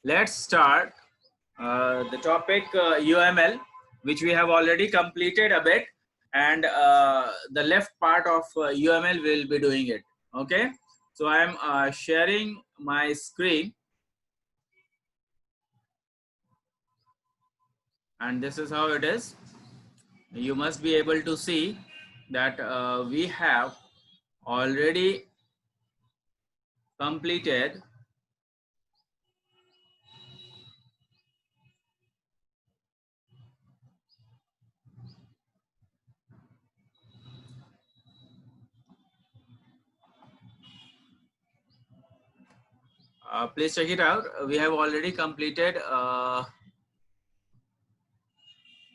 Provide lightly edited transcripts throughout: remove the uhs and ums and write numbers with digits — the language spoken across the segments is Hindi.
let's start the topic UML, which we have already completed a bit, and the left part of UML will be doing it. Okay, so I am sharing my screen, and this is how it is. You must be able to see that we have already completed please check it out. We have already completed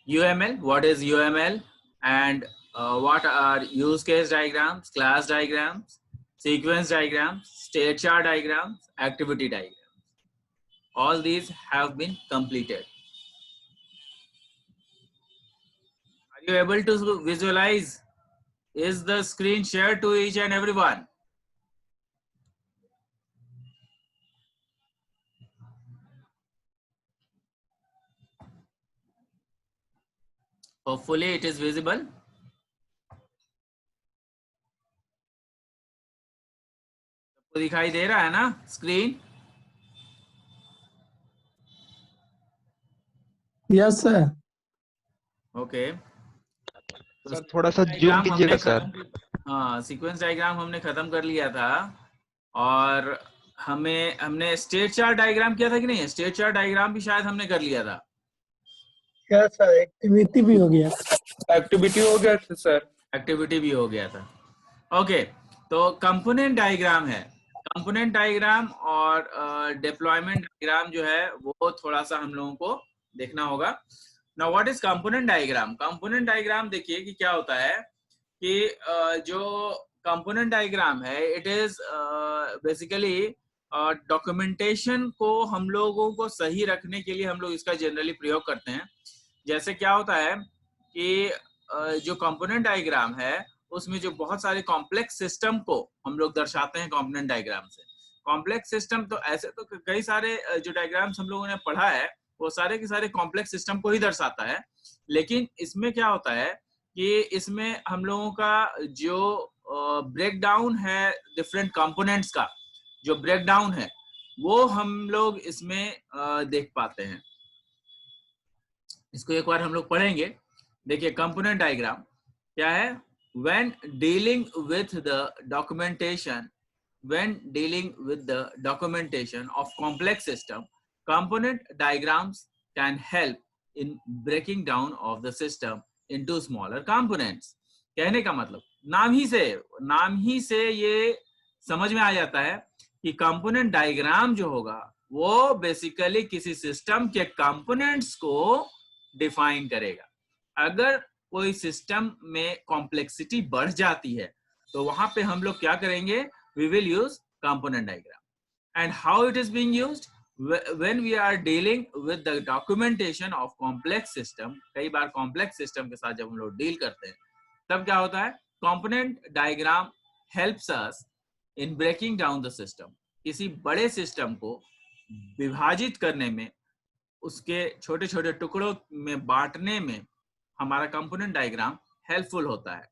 UML. What is UML? And what are use case diagrams, class diagrams, sequence diagrams, state chart diagrams, activity diagrams. All these have been completed. Are you able to visualize? Is the screen shared to each and everyone? Hopefully it is visible. सबको दिखाई दे रहा है ना screen? Yes sir. Okay, sir थोड़ा सा जूम कीजिएगा सर। हाँ, सीक्वेंस डायग्राम हमने खत्म कर लिया था और हमने स्टेट चार्ट डायग्राम किया था कि नहीं? स्टेट चार्ट डायग्राम भी शायद हमने कर लिया था। क्या सर, एक्टिविटी भी हो गया? एक्टिविटी हो गया था सर। एक्टिविटी भी हो गया था। ओके, तो कंपोनेंट डायग्राम है। कंपोनेंट डायग्राम और डिप्लॉयमेंट डायग्राम जो है वो थोड़ा सा हम लोगों को देखना होगा। Now what is component diagram? Component diagram देखिए कि क्या होता है कि जो कंपोनेंट डायग्राम है इट इज बेसिकली डॉक्यूमेंटेशन को हम लोगों को सही रखने के लिए हम लोग इसका जनरली प्रयोग करते हैं। जैसे क्या होता है कि जो कंपोनेंट डायग्राम है उसमें जो बहुत सारे कॉम्प्लेक्स सिस्टम को हम लोग दर्शाते हैं कंपोनेंट डायग्राम से। कॉम्प्लेक्स सिस्टम तो ऐसे तो कई सारे जो डायग्राम्स हम लोगों ने पढ़ा है वो सारे के सारे कॉम्प्लेक्स सिस्टम को ही दर्शाता है, लेकिन इसमें क्या होता है कि इसमें हम लोगों का जो ब्रेक डाउन है डिफरेंट कंपोनेंट्स का, जो ब्रेक डाउन है वो हम लोग इसमें देख पाते हैं। इसको एक बार हम लोग पढ़ेंगे। देखिए कंपोनेंट डायग्राम क्या है? when dealing with the documentation of complex system, component diagrams can help in breaking down of the system into smaller components. कहने का मतलब नाम ही से ये समझ में आ जाता है कि कंपोनेंट डायग्राम जो होगा वो बेसिकली किसी सिस्टम के कंपोनेंट्स को डिफाइन करेगा। अगर कोई सिस्टम में कॉम्प्लेक्सिटी बढ़ जाती है तो वहां पे हम लोग क्या करेंगे? We will use component diagram. And how it is being used? When we are dealing with the documentation of complex system. कई बार कॉम्प्लेक्स सिस्टम के साथ जब हम लोग डील करते हैं तब क्या होता है? Component diagram helps us in breaking down the system. किसी बड़े सिस्टम को विभाजित करने में, उसके छोटे छोटे टुकड़ों में बांटने में हमारा कंपोनेंट डायग्राम हेल्पफुल होता है।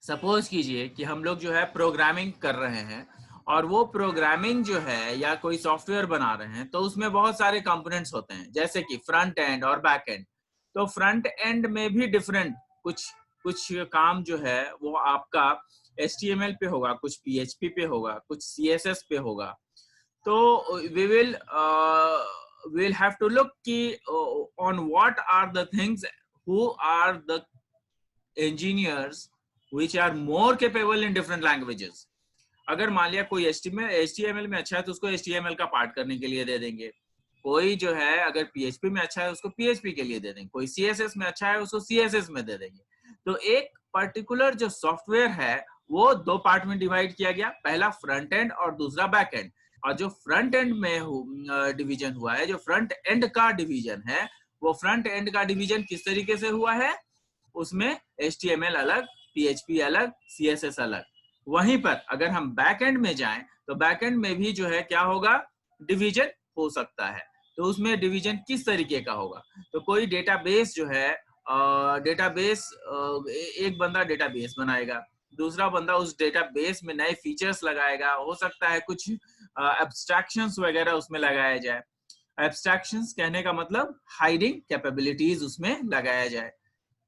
सपोज कीजिए कि हम लोग जो है प्रोग्रामिंग कर रहे हैं और वो प्रोग्रामिंग जो है या कोई सॉफ्टवेयर बना रहे हैं तो उसमें बहुत सारे कंपोनेंट्स होते हैं, जैसे कि फ्रंट एंड और बैक एंड। तो फ्रंट एंड में भी डिफरेंट कुछ काम जो है वो आपका HTML पे होगा, कुछ PHP पे होगा, कुछ CSS पे होगा। तो we will have to look on what are the things, who are the engineers which are more capable in different languages. अगर मान लिया कोई HTML में अच्छा है तो उसको HTML का पार्ट करने के लिए दे देंगे। कोई जो है अगर PHP में अच्छा है उसको PHP के लिए दे देंगे। कोई CSS में अच्छा है उसको CSS में दे देंगे। तो एक पर्टिकुलर जो सॉफ्टवेयर है वो दो पार्ट में डिवाइड किया गया, पहला फ्रंट एंड और दूसरा बैक एंड। और जो फ्रंट एंड में डिवीजन हुआ है, जो फ्रंट एंड का डिवीजन है, वो फ्रंट एंड का डिवीजन किस तरीके से हुआ है? उसमें HTML अलग, PHP अलग, CSS अलग। वहीं पर अगर हम बैक एंड में जाएं तो बैक एंड में भी जो है क्या होगा? डिवीजन हो सकता है। तो उसमें डिवीजन किस तरीके का होगा? तो कोई डेटाबेस जो है, डेटाबेस, एक बंदा डेटाबेस बनाएगा, दूसरा बंदा उस डेटाबेस में नए फीचर्स लगाएगा, हो सकता है कुछ एब्स्ट्रैक्शंस वगैरह उसमें लगाया जाए। एब्स्ट्रैक्शंस कहने का मतलब हाइडिंग कैपेबिलिटीज उसमें लगाया जाए।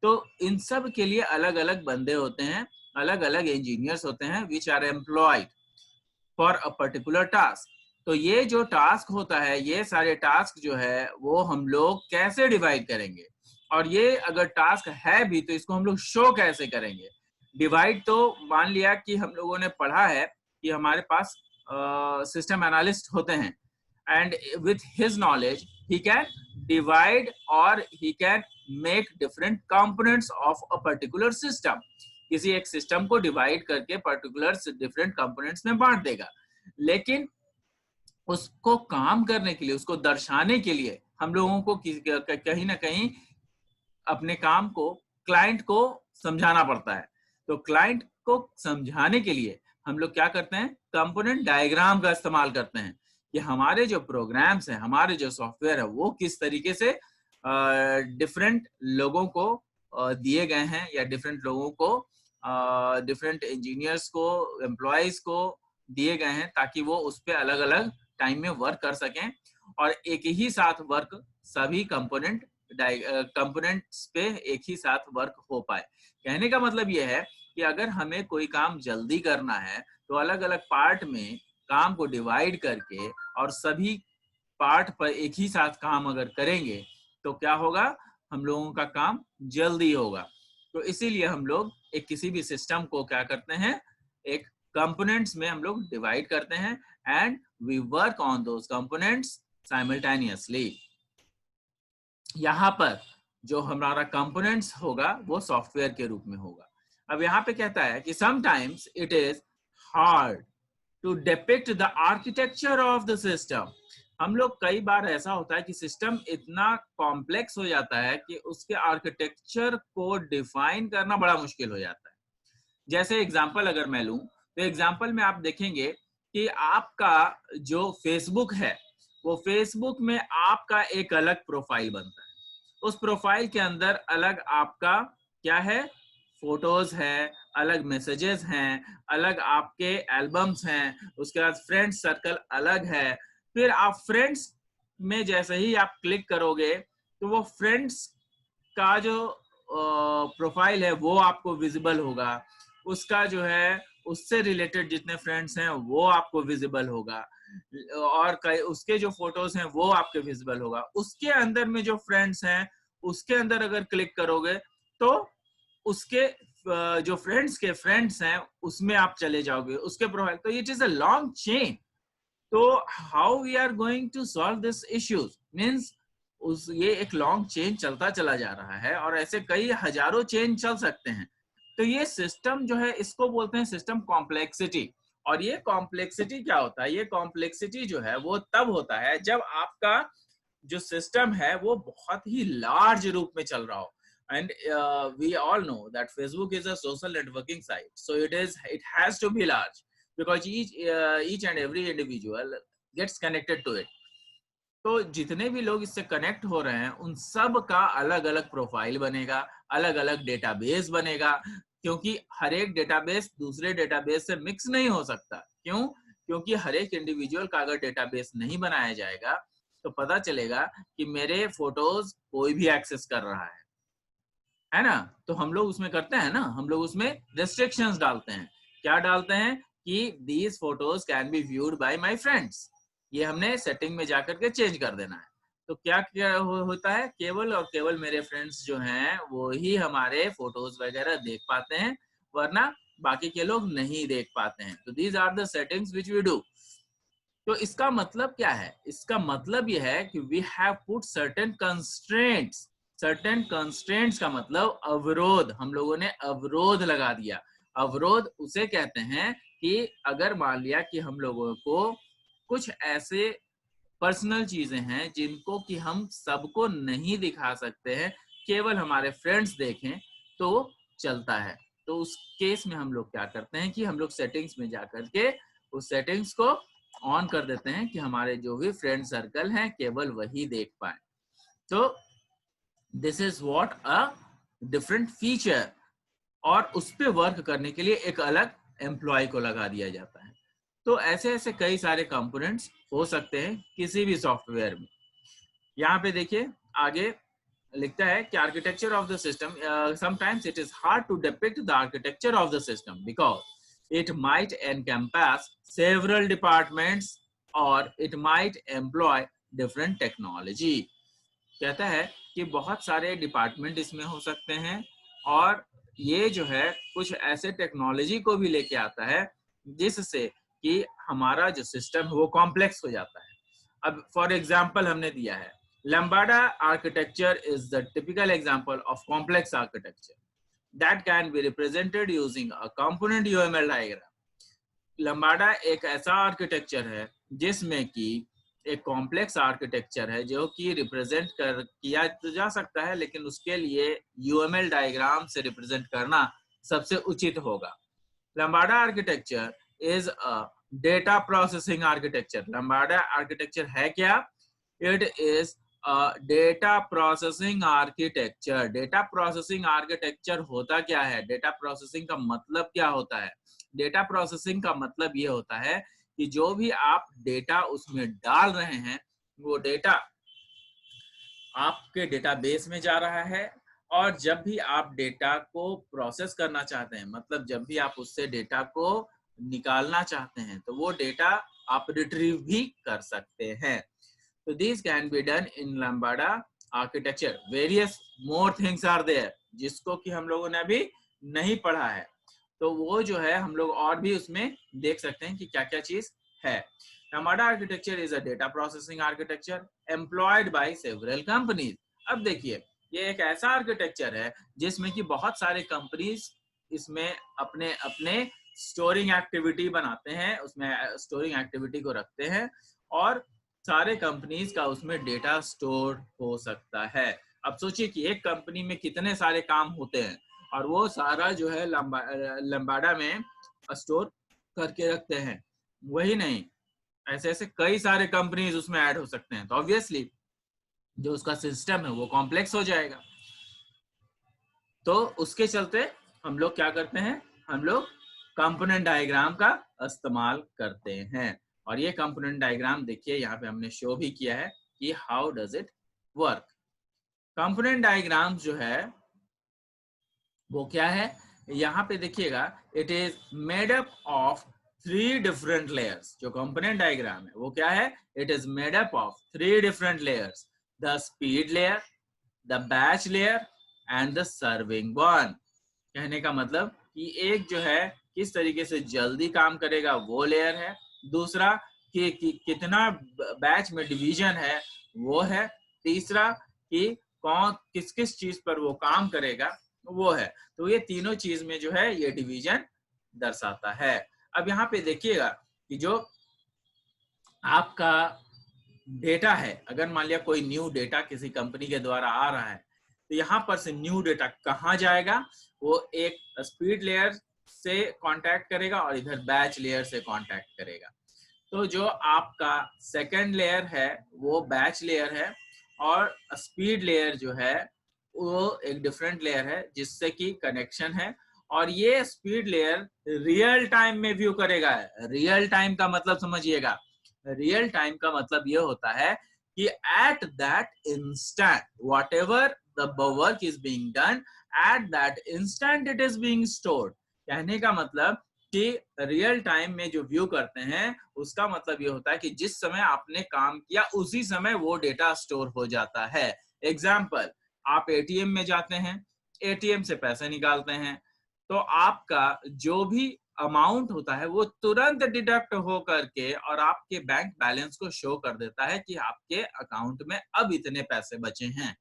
तो इन सब के लिए अलग अलग बंदे होते हैं, अलग अलग इंजीनियर्स होते हैं which are employed for a particular task. तो ये जो टास्क होता है, ये सारे टास्क जो है वो हम लोग कैसे डिवाइड करेंगे, और ये अगर टास्क है भी तो इसको हम लोग शो कैसे करेंगे? डिवाइड तो मान लिया कि हम लोगों ने पढ़ा है कि हमारे पास सिस्टम एनालिस्ट होते हैं, and with his knowledge he can divide or he can make different components of a particular system। किसी एक सिस्टम को डिवाइड करके पर्टिकुलर डिफरेंट कंपोनेंट्स में बांट देगा, लेकिन उसको काम करने के लिए, उसको दर्शाने के लिए हम लोगों को कहीं ना कहीं अपने काम को क्लाइंट को समझाना पड़ता है। तो क्लाइंट को समझाने के लिए हम लोग क्या करते हैं? कंपोनेंट डायग्राम का इस्तेमाल करते हैं कि हमारे जो प्रोग्राम्स हैं, हमारे जो सॉफ्टवेयर है, वो किस तरीके से डिफरेंट लोगों को दिए गए हैं, या डिफरेंट लोगों को, डिफरेंट इंजीनियर्स को, एम्प्लॉयज को दिए गए हैं, ताकि वो उस पर अलग अलग टाइम में वर्क कर सकें और एक ही साथ वर्क सभी कंपोनेंट्स पे एक ही साथ वर्क हो पाए। कहने का मतलब यह है कि अगर हमें कोई काम जल्दी करना है तो अलग अलग पार्ट में काम को डिवाइड करके और सभी पार्ट पर एक ही साथ काम अगर करेंगे तो क्या होगा? हम लोगों का काम जल्दी होगा। तो इसीलिए हम लोग एक किसी भी सिस्टम को क्या करते हैं? एक कंपोनेंट्स में हम लोग डिवाइड करते हैं and we work on those components simultaneously. यहाँ पर जो हमारा कंपोनेंट्स होगा वो सॉफ्टवेयर के रूप में होगा। अब यहाँ पे कहता है कि sometimes it is hard to depict the architecture of the system. हम लोग कई बार ऐसा होता है कि सिस्टम इतना कॉम्प्लेक्स हो जाता है कि उसके आर्किटेक्चर को डिफाइन करना बड़ा मुश्किल हो जाता है। जैसे एग्जांपल अगर मैं लूं तो एग्जांपल में आप देखेंगे कि आपका जो फेसबुक है, वो फेसबुक में आपका एक अलग प्रोफाइल बनता है। उस प्रोफाइल के अंदर अलग आपका क्या है? फोटोज है, अलग मैसेजेस हैं, अलग आपके एल्बम्स हैं, उसके बाद फ्रेंड्स सर्कल अलग है। फिर आप फ्रेंड्स में जैसे ही आप क्लिक करोगे तो वो फ्रेंड्स का जो प्रोफाइल है वो आपको विजिबल होगा, उसका जो है उससे रिलेटेड जितने फ्रेंड्स हैं वो आपको विजिबल होगा, और उसके जो फोटोज हैं वो आपके विजिबल होगा। उसके अंदर में जो फ्रेंड्स हैं उसके अंदर अगर क्लिक करोगे तो उसके जो फ्रेंड्स के फ्रेंड्स हैं उसमें आप चले जाओगे, उसके प्रोफाइल। तो it is a long chain. तो how we are going to solve this issues means ये एक लॉन्ग चेन चलता चला जा रहा है, और ऐसे कई हजारों चेन चल सकते हैं। तो ये सिस्टम जो है इसको बोलते हैं सिस्टम कॉम्प्लेक्सिटी। और ये कॉम्प्लेक्सिटी क्या होता है? ये कॉम्प्लेक्सिटी जो है वो तब होता है जब आपका जो सिस्टम है वो बहुत ही लार्ज रूप में चल रहा हो। And we all know that Facebook is a social networking site, so it has to be large because each and every individual gets connected to it। तो जितने भी लोग इससे कनेक्ट हो रहे हैं उन सब का अलग अलग प्रोफाइल बनेगा, अलग अलग डेटाबेस बनेगा, क्योंकि हर एक डेटाबेस दूसरे डेटाबेस से मिक्स नहीं हो सकता। क्यों? क्योंकि हर एक इंडिविजुअल का अगर डेटाबेस नहीं बनाया जाएगा तो पता चलेगा कि मेरे फोटोज कोई भी एक्सेस कर रहा है ना? तो हम लोग उसमें करते हैं ना, हम लोग उसमें रेस्ट्रिक्शंस डालते हैं। क्या डालते हैं? कि these photos can be viewed by my friends. ये हमने सेटिंग में जाकर के चेंज कर देना है। तो क्या होता है? केवल और केवल मेरे फ्रेंड्स जो हैं वो ही हमारे फोटोज वगैरह देख पाते हैं, वरना बाकी के लोग नहीं देख पाते हैं। तो these are the settings which we do. तो इसका मतलब क्या है? इसका मतलब यह है कि we have put certain constraints. Certain constraints का मतलब अवरोध। हम लोगों ने अवरोध लगा दिया। अवरोध उसे कहते हैं कि अगर मान लिया कि हम लोगों को कुछ ऐसे पर्सनल चीजें हैं जिनको कि हम सबको नहीं दिखा सकते हैं, केवल हमारे फ्रेंड्स देखें तो चलता है। तो उस केस में हम लोग क्या करते हैं कि हम लोग सेटिंग्स में जाकर के उस सेटिंग्स को ऑन कर देते हैं कि हमारे जो भी फ्रेंड सर्कल हैं केवल वही देख पाए। तो this is what a different feature, और उस पे वर्क करने के लिए एक अलग एम्प्लॉय को लगा दिया जाता है। तो ऐसे ऐसे कई सारे कंपोनेंट्स हो सकते हैं किसी भी सॉफ्टवेयर में। यहाँ पे देखिए आगे लिखता है कि architecture of the system, sometimes it is hard to depict the architecture of the system because it might encompass several departments और it might employ different technology. कहता है कि बहुत सारे डिपार्टमेंट इसमें हो सकते हैं, और ये जो है कुछ ऐसे टेक्नोलॉजी को भी लेके आता है जिससे कि हमारा जो सिस्टम है वो कॉम्प्लेक्स हो जाता है। अब फॉर एग्जांपल हमने दिया है lambda architecture is the typical example of complex architecture that can be represented using a component UML diagram. Lambda एक ऐसा आर्किटेक्चर है जिसमें कि एक कॉम्प्लेक्स आर्किटेक्चर है जो कि रिप्रेजेंट कर किया तो जा सकता है, लेकिन उसके लिए यूएमएल डायग्राम से रिप्रेजेंट करना सबसे उचित होगा। Lambda architecture is a data processing architecture. Lambda architecture है क्या? It is data processing architecture. Data processing architecture होता क्या है? डेटा प्रोसेसिंग का मतलब क्या होता है? डेटा प्रोसेसिंग का मतलब ये होता है कि जो भी आप डेटा उसमें डाल रहे हैं वो डेटा आपके डेटाबेस में जा रहा है, और जब भी आप डेटा को प्रोसेस करना चाहते हैं, मतलब जब भी आप उससे डेटा को निकालना चाहते हैं, तो वो डेटा आप रिट्रीव भी कर सकते हैं। तो this can be done in lambda architecture. Various more things are there जिसको कि हम लोगों ने अभी नहीं पढ़ा है, तो वो जो है हम लोग और भी उसमें देख सकते हैं कि क्या क्या चीज है। Lambda architecture is a data processing architecture employed by several companies. अब देखिए ये एक ऐसा आर्किटेक्चर है जिसमें कि बहुत सारे कंपनीज इसमें अपने अपने स्टोरिंग एक्टिविटी बनाते हैं, उसमें स्टोरिंग एक्टिविटी को रखते हैं, और सारे कंपनीज का उसमें डेटा स्टोर हो सकता है। अब सोचिए कि एक कंपनी में कितने सारे काम होते हैं, और वो सारा जो है लैम्बाडा में स्टोर करके रखते हैं। वही नहीं, ऐसे ऐसे कई सारे कंपनीज उसमें ऐड हो सकते हैं, तो ऑब्वियसली जो उसका सिस्टम है वो कॉम्प्लेक्स हो जाएगा। तो उसके चलते हम लोग क्या करते हैं, हम लोग कंपोनेंट डायग्राम का इस्तेमाल करते हैं। और ये कंपोनेंट डायग्राम देखिए यहाँ पे हमने शो भी किया है कि how does it work. Component diagram जो है वो क्या है, यहाँ पे देखिएगा it is made up of 3 different layers. जो कंपोनेंट डायग्राम है वो क्या है, it is made up of 3 different layers, the speed layer, the batch layer and the serving one. कहने का मतलब कि एक जो है किस तरीके से जल्दी काम करेगा वो लेयर है, दूसरा कि कितना बैच में डिवीजन है वो है, तीसरा कि कौन किस किस चीज पर वो काम करेगा वो है। तो ये तीनों चीज में जो है ये डिवीजन दर्शाता है। अब यहाँ पे देखिएगा कि जो आपका डेटा है, अगर मान लिया कोई न्यू डेटा किसी कंपनी के द्वारा आ रहा है, तो यहाँ पर से न्यू डेटा कहाँ जाएगा, वो एक स्पीड लेयर से कांटेक्ट करेगा और इधर बैच लेयर से कांटेक्ट करेगा। तो जो आपका सेकंड लेयर है वो बैच लेयर है, और स्पीड लेयर जो है वो एक डिफरेंट लेयर है जिससे कि कनेक्शन है। और ये स्पीड लेयर रियल टाइम में व्यू करेगा। रियल टाइम का मतलब समझिएगा, रियल टाइम का मतलब ये होता है कि at that instant what ever the work is being done, at that instant it is being stored. कहने का मतलब कि रियल टाइम में जो व्यू करते हैं उसका मतलब ये होता है कि जिस समय आपने काम किया उसी समय वो डेटा स्टोर हो जाता है। एग्जाम्पल, आप एटीएम में जाते हैं, एटीएम से पैसे निकालते हैं, तो आपका जो भी अमाउंट होता है वो तुरंत डिडक्ट हो करके और आपके बैंक बैलेंस को शो कर देता है कि आपके अकाउंट में अब इतने पैसे बचे हैं।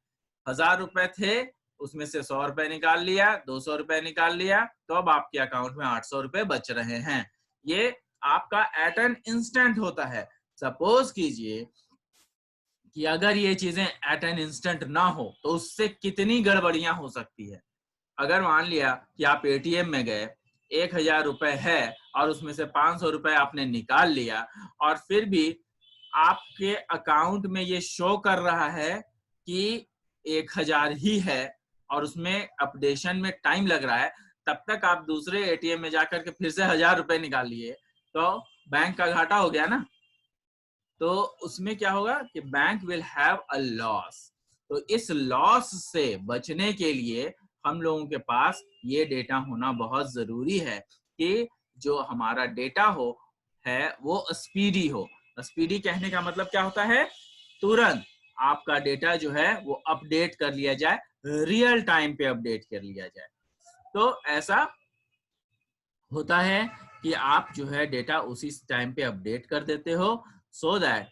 1000 रुपए थे, उसमें से 100 रुपए निकाल लिया, 200 रुपए निकाल लिया, तो अब आपके अकाउंट में 800 रुपए बच रहे हैं। ये आपका एट एन इंस्टेंट होता है। सपोज कीजिए कि अगर ये चीजें एट एन इंस्टेंट ना हो तो उससे कितनी गड़बड़ियां हो सकती है। अगर मान लिया कि आप एटीएम में गए, 1000 रुपए है और उसमें से 500 रुपए आपने निकाल लिया और फिर भी आपके अकाउंट में ये शो कर रहा है कि 1000 ही है और उसमें अपडेशन में टाइम लग रहा है, तब तक आप दूसरे एटीएम में जाकर के फिर से 1000 रुपए निकाल लिए, तो बैंक का घाटा हो गया ना। तो उसमें क्या होगा कि bank will have a loss. तो इस लॉस से बचने के लिए हम लोगों के पास ये डेटा होना बहुत जरूरी है कि जो हमारा डेटा हो है वो स्पीडी हो। स्पीडी कहने का मतलब क्या होता है, तुरंत आपका डेटा जो है वो अपडेट कर लिया जाए, रियल टाइम पे अपडेट कर लिया जाए। तो ऐसा होता है कि आप जो है डेटा उसी टाइम पे अपडेट कर देते हो, so that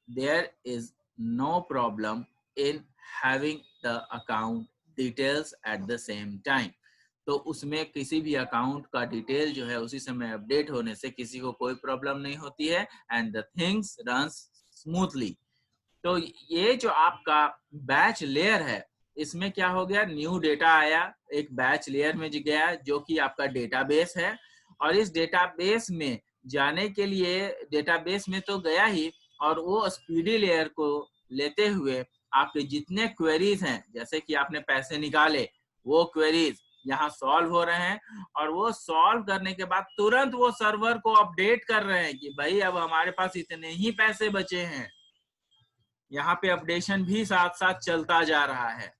there is no problem in having the account details at the same time. तो उसमें किसी भी अकाउंट का डिटेल जो है उसी समय अपडेट होने से किसी को कोई प्रॉब्लम नहीं होती है and the things runs smoothly. तो ये जो आपका बैच लेयर है, इसमें क्या हो गया, न्यू डेटा आया, एक बैच लेयर में गया जो कि आपका डेटाबेस है। और इस डेटाबेस में जाने के लिए डेटाबेस में तो गया ही, और वो स्पीडी लेयर को लेते हुए आपके जितने क्वेरीज हैं, जैसे कि आपने पैसे निकाले, वो क्वेरीज यहाँ सॉल्व हो रहे हैं और वो सॉल्व करने के बाद तुरंत वो सर्वर को अपडेट कर रहे हैं कि भाई अब हमारे पास इतने ही पैसे बचे हैं। यहाँ पे अपडेशन भी साथ साथ चलता जा रहा है।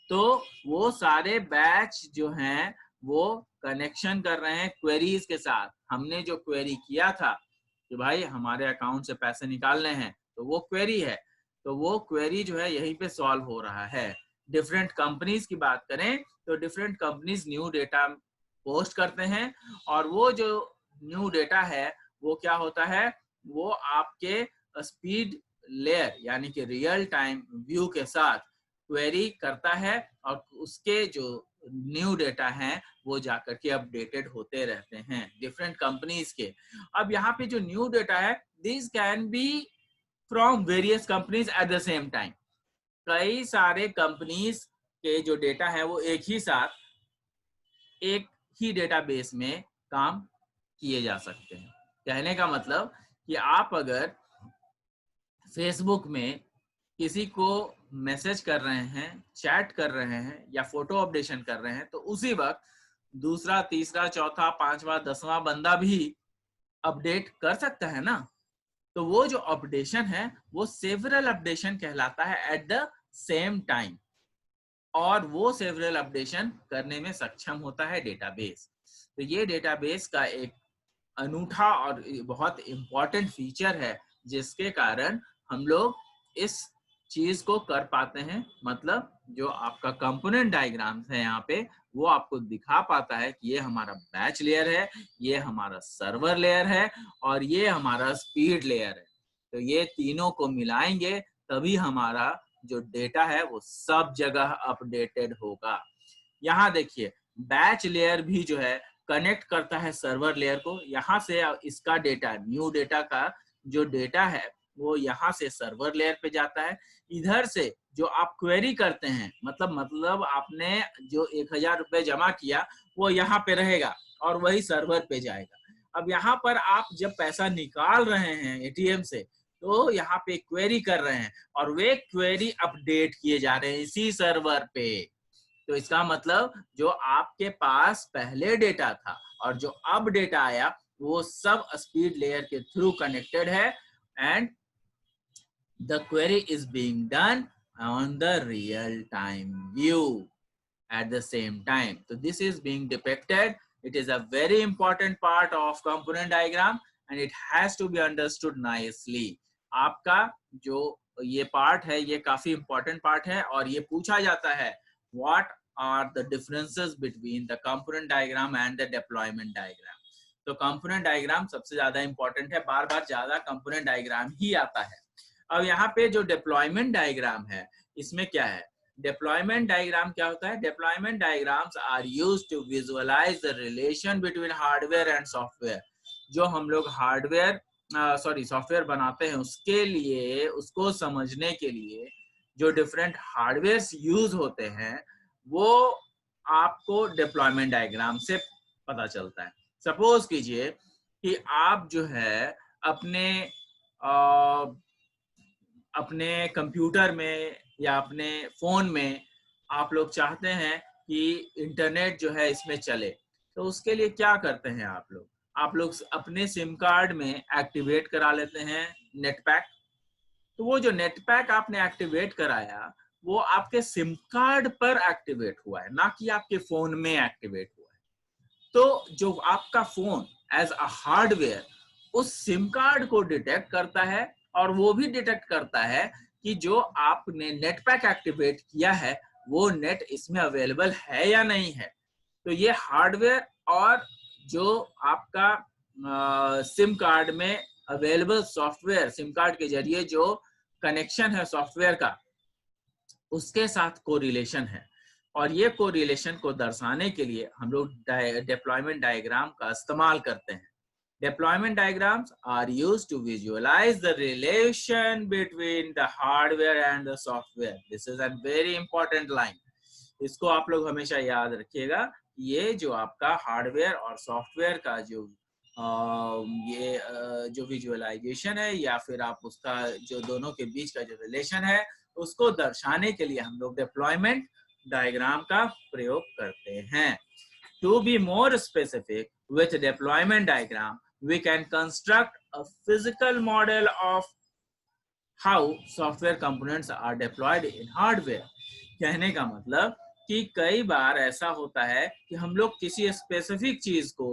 तो वो सारे बैच जो हैं वो कनेक्शन कर रहे हैं क्वेरीज के साथ। हमने जो क्वेरी किया था कि भाई हमारे अकाउंट से पैसे निकालने हैं, तो वो क्वेरी है, तो वो क्वेरी जो है यहीं पे सॉल्व हो रहा है। डिफरेंट कंपनीज की बात करें तो different companies new data post करते हैं और वो जो न्यू डेटा है वो क्या होता है, वो आपके स्पीड लेयर यानी कि रियल टाइम व्यू के साथ क्वेरी करता है और उसके जो न्यू डेटा हैं वो जाकर के अपडेटेड होते रहते हैं डिफरेंट कंपनीज के। अब यहाँ पे जो न्यू डेटा है, this can B from various companies eight the same time. कई सारे कंपनीज के जो डेटा है वो एक ही साथ एक ही डेटाबेस में काम किए जा सकते हैं। कहने का मतलब कि आप अगर फेसबुक में किसी को मैसेज कर रहे हैं, चैट कर रहे हैं या फोटो अपडेशन कर रहे हैं, तो उसी वक्त दूसरा, तीसरा, चौथा, पांचवा, 10वां बंदा भी अपडेट कर सकता है ना। तो वो जो अपडेशन है वो सेवरल अपडेशन कहलाता है एट द सेम टाइम, और वो सेवरल अपडेशन करने में सक्षम होता है डेटाबेस। तो ये डेटाबेस का एक अनूठा और बहुत इंपॉर्टेंट फीचर है जिसके कारण हम लोग इस चीज को कर पाते हैं। मतलब जो आपका कंपोनेंट डायग्राम है यहाँ पे, वो आपको दिखा पाता है कि ये हमारा बैच लेयर है, ये हमारा सर्वर लेयर है और ये हमारा स्पीड लेयर है। तो ये तीनों को मिलाएंगे तभी हमारा जो डेटा है वो सब जगह अपडेटेड होगा। यहाँ देखिए बैच लेयर भी जो है कनेक्ट करता है सर्वर लेयर को। यहाँ से इसका डेटा, न्यू डेटा का जो डेटा है वो यहाँ से सर्वर लेयर पे जाता है। इधर से जो आप क्वेरी करते हैं, मतलब आपने जो 1000 रुपए जमा किया वो यहाँ पे रहेगा और वही सर्वर पे जाएगा। अब यहाँ पर आप जब पैसा निकाल रहे हैं एटीएम से, तो यहाँ पे क्वेरी कर रहे हैं और वे क्वेरी अपडेट किए जा रहे हैं इसी सर्वर पे। तो इसका मतलब जो आपके पास पहले डेटा था और जो अब डेटा आया वो सब स्पीड लेयर के थ्रू कनेक्टेड है and the query is being done on the real time view at the same time. So this is being depicted. It is a very important part of component diagram and it has to be understood nicely. आपका जो ये पार्ट है ये काफी important part है और ये पूछा जाता है what are the differences between the component diagram and the deployment diagram. तो component diagram सबसे ज्यादा important है, बार बार ज्यादा component diagram ही आता है। अब यहाँ पे जो deployment diagram है इसमें क्या है, डिप्लॉयमेंट डायग्राम क्या होता है, deployment diagrams are used to visualise the relation between hardware and software. जो हम लोग हार्डवेयर सॉफ्टवेयर बनाते हैं उसके लिए, उसको समझने के लिए जो डिफरेंट हार्डवेयर यूज होते हैं वो आपको डिप्लॉयमेंट डायग्राम से पता चलता है। सपोज कीजिए कि आप जो है अपने अपने कंप्यूटर में या अपने फोन में आप लोग चाहते हैं कि इंटरनेट जो है इसमें चले, तो उसके लिए क्या करते हैं आप लोग अपने सिम कार्ड में एक्टिवेट करा लेते हैं नेट पैक। तो वो जो नेट पैक आपने एक्टिवेट कराया वो आपके सिम कार्ड पर एक्टिवेट हुआ है, ना कि आपके फोन में एक्टिवेट हुआ है। तो जो आपका फोन एज अ हार्डवेयर उस सिम कार्ड को डिटेक्ट करता है और वो भी डिटेक्ट करता है कि जो आपने नेट पैक एक्टिवेट किया है वो नेट इसमें अवेलेबल है या नहीं है। तो ये हार्डवेयर और जो आपका सिम कार्ड में अवेलेबल सॉफ्टवेयर, सिम कार्ड के जरिए जो कनेक्शन है सॉफ्टवेयर का, उसके साथ कोरिलेशन है। और ये कोरिलेशन को दर्शाने के लिए हम लोग डिप्लॉयमेंट डायग्राम का इस्तेमाल करते हैं। Deployment diagrams are used to visualize the relation between the hardware and the software. This is a very important line. इसको आप लोग हमेशा याद रखिएगा। ये जो आपका हार्डवेयर और सॉफ्टवेयर का जो विजुअलाइजेशन है या फिर आप उसका जो दोनों के बीच का जो रिलेशन है उसको दर्शाने के लिए हम लोग डिप्लॉयमेंट डायग्राम का प्रयोग करते हैं। To be more specific, with deployment diagram, we can construct a physical model of how software components are deployed in hardware. कहने का मतलब कि कई बार ऐसा होता है कि हम लोग किसी स्पेसिफिक चीज को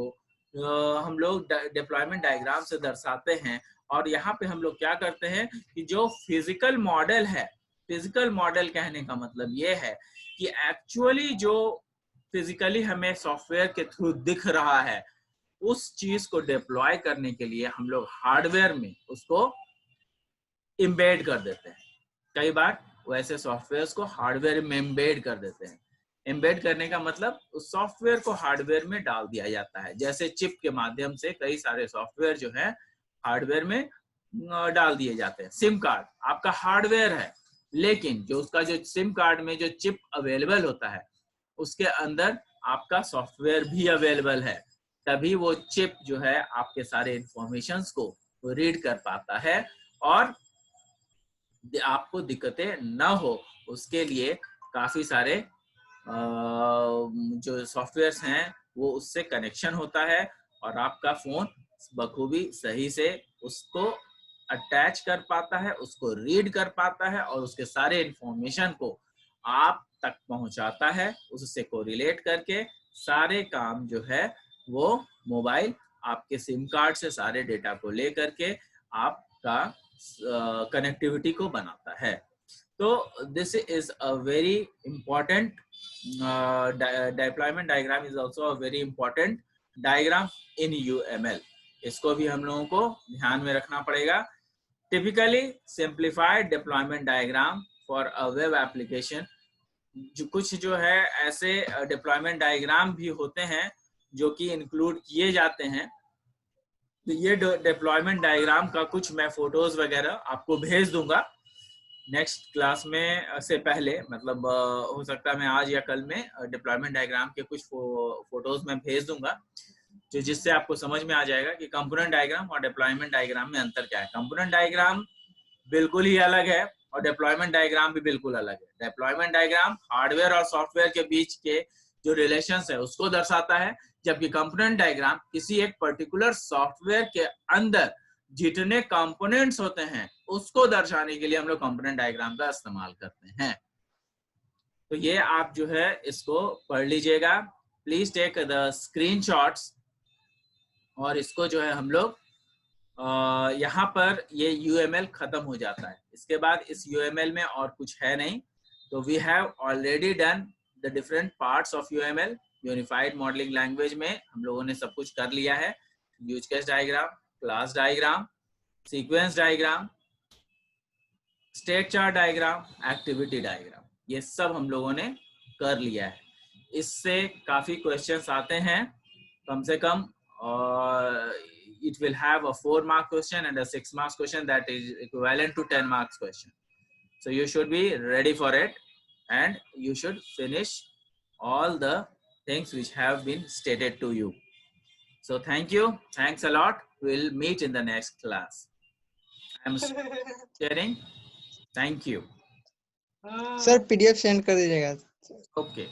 हम लोग डिप्लॉयमेंट डायग्राम से दर्शाते हैं, और यहाँ पे हम लोग क्या करते हैं कि जो फिजिकल मॉडल है, फिजिकल मॉडल कहने का मतलब ये है कि एक्चुअली जो फिजिकली हमें सॉफ्टवेयर के थ्रू दिख रहा है उस चीज को डिप्लॉय करने के लिए हम लोग हार्डवेयर में उसको एम्बेड कर देते हैं। कई बार वैसे सॉफ्टवेयर्स को हार्डवेयर में एम्बेड कर देते हैं। एम्बेड करने का मतलब उस सॉफ्टवेयर को हार्डवेयर में डाल दिया जाता है। जैसे चिप के माध्यम से कई सारे सॉफ्टवेयर जो है हार्डवेयर में डाल दिए जाते हैं। सिम कार्ड आपका हार्डवेयर है, लेकिन जो उसका जो सिम कार्ड में जो चिप अवेलेबल होता है उसके अंदर आपका सॉफ्टवेयर भी अवेलेबल है। तभी वो चिप जो है आपके सारे इंफॉर्मेशंस को रीड कर पाता है और आपको दिक्कतें ना हो उसके लिए काफी सारे जो सॉफ्टवेयर्स हैं वो उससे कनेक्शन होता है और आपका फोन बखूबी सही से उसको अटैच कर पाता है, उसको रीड कर पाता है और उसके सारे इंफॉर्मेशन को आप तक पहुंचाता है। उससे कोरिलेट करके सारे काम जो है वो मोबाइल आपके सिम कार्ड से सारे डेटा को ले करके आपका कनेक्टिविटी को बनाता है। तो this is a very important deployment diagram is also a very important diagram in UML। इसको भी हम लोगों को ध्यान में रखना पड़ेगा। Typically simplified deployment diagram for a web application, जो कुछ जो है ऐसे डिप्लॉयमेंट डायग्राम भी होते हैं जो कि इंक्लूड किए जाते हैं। तो ये डिप्लॉयमेंट डायग्राम का कुछ मैं फोटोज वगैरह आपको भेज दूंगा नेक्स्ट क्लास में से पहले, मतलब हो सकता है मैं आज या कल में डिप्लॉयमेंट डायग्राम के कुछ फोटोज मैं भेज दूंगा, जो जिससे आपको समझ में आ जाएगा कि कंपोनेंट डायग्राम और डिप्लॉयमेंट डायग्राम में अंतर क्या है। कंपोनेंट डायग्राम बिल्कुल ही अलग है और डिप्लॉयमेंट डायग्राम भी बिल्कुल अलग है। डिप्लॉयमेंट डायग्राम हार्डवेयर और सॉफ्टवेयर के बीच के जो रिलेशंस है उसको दर्शाता है, जबकि कंपोनेंट डायग्राम किसी एक पर्टिकुलर सॉफ्टवेयर के अंदर जितने कंपोनेंट्स होते हैं उसको दर्शाने के लिए हम लोग कंपोनेंट डायग्राम का इस्तेमाल करते हैं। तो ये आप जो है इसको पढ़ लीजिएगा, प्लीज टेक द स्क्रीनशॉट्स। और इसको जो है हम लोग यहाँ पर ये UML खत्म हो जाता है। इसके बाद इस UML में और कुछ है नहीं। तो we have already done the different parts of UML। Unified modelling language में हम लोगों ने सब कुछ कर लिया है। Use case diagram, class diagram, sequence diagram, state chart diagram, activity diagram, ये सब हम लोगों ने कर लिया है। इससे काफी क्वेश्चंस आते हैं, कम से कम it will have a 4-mark question and a 6-mark question that is equivalent to 10 marks question. So you should be ready for it and you should finish all the things which have been stated to you. So thank you. Thanks a lot. We'll meet in the next class. I'm sharing. Thank you. Sir PDF send कर दीजिएगा। Okay.